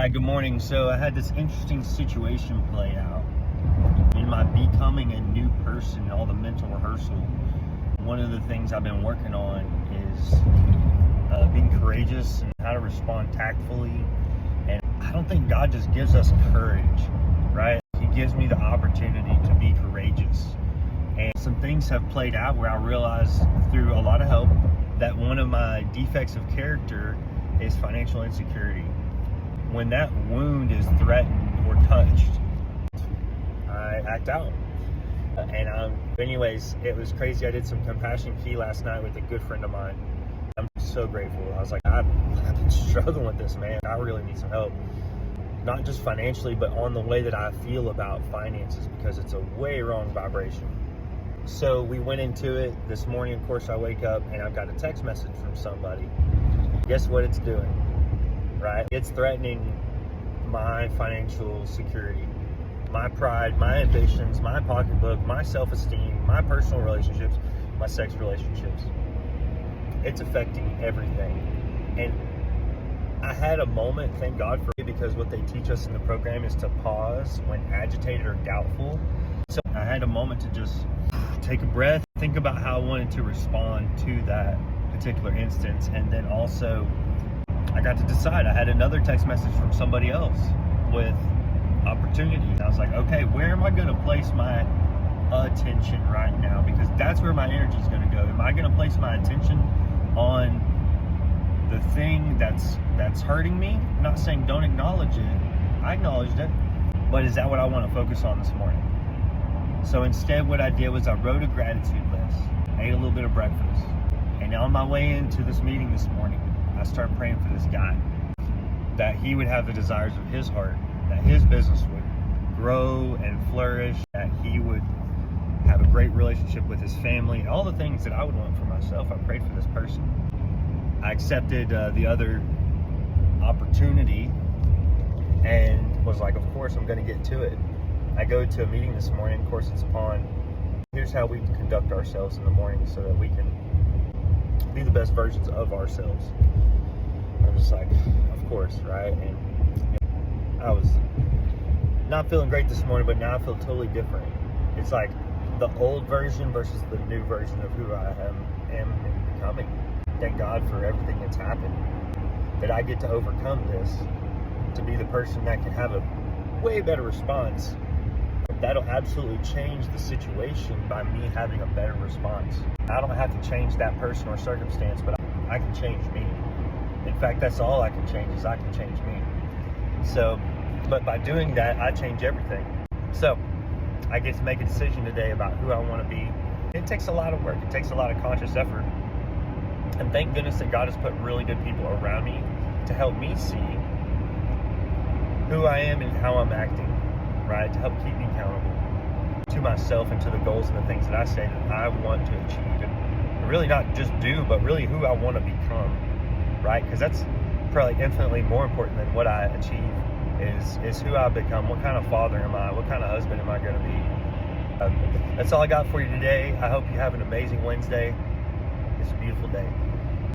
Hi, good morning. So I had this interesting situation play out in my becoming a new person, all the mental rehearsal. One of the things I've been working on is being courageous and how to respond tactfully. And I don't think God just gives us courage, right? He gives me the opportunity to be courageous. And some things have played out where I realized through a lot of help that one of my defects of character is financial insecurity. When that wound is threatened or touched, I act out. Anyways, it was crazy. I did some compassion key last night with a good friend of mine. I'm so grateful. I was like, I've been struggling with this, man. I really need some help. Not just financially, but on the way that I feel about finances, because it's a way wrong vibration. So we went into it this morning. Of course, I wake up and I've got a text message from somebody. Guess what it's doing? Right? It's threatening my financial security, my pride, my ambitions, my pocketbook, my self-esteem, my personal relationships, my sex relationships. It's affecting everything. And I had a moment, thank God for it, because what they teach us in the program is to pause when agitated or doubtful. So I had a moment to just take a breath, think about how I wanted to respond to that particular instance, and then also I got to decide. I had another text message from somebody else with opportunity. I was like, okay, where am I going to place my attention right now? Because that's where my energy is going to go. Am I going to place my attention on the thing that's hurting me? I'm not saying don't acknowledge it. I acknowledged it. But is that what I want to focus on this morning? So instead, what I did was I wrote a gratitude list, ate a little bit of breakfast, and on my way into this meeting this morning, I started praying for this guy, that he would have the desires of his heart, that his business would grow and flourish, that he would have a great relationship with his family, and all the things that I would want for myself. I prayed for this person. I accepted the other opportunity and was like, of course, I'm going to get to it. I go to a meeting this morning. Of course, it's upon here's how we conduct ourselves in the morning so that we can be the best versions of ourselves. I'm just like, of course, right? And I was not feeling great this morning, but now I feel totally different. It's like the old version versus the new version of who I am becoming. Thank God for everything that's happened, that I get to overcome this, to be the person that can have a way better response. That'll absolutely change the situation by me having a better response. I don't have to change that person or circumstance, but I can change me. In fact, that's all I can change, is I can change me. So, but by doing that, I change everything. So, I get to make a decision today about who I want to be. It takes a lot of work. It takes a lot of conscious effort. And thank goodness that God has put really good people around me to help me see who I am and how I'm acting, right? To help keep me accountable to myself and to the goals and the things that I say that I want to achieve. And really not just do, but really who I want to become, right? Because that's probably infinitely more important than what I achieve is who I become. What kind of father am I? What kind of husband am I going to be? That's all I got for you today. I hope you have an amazing Wednesday. It's a beautiful day.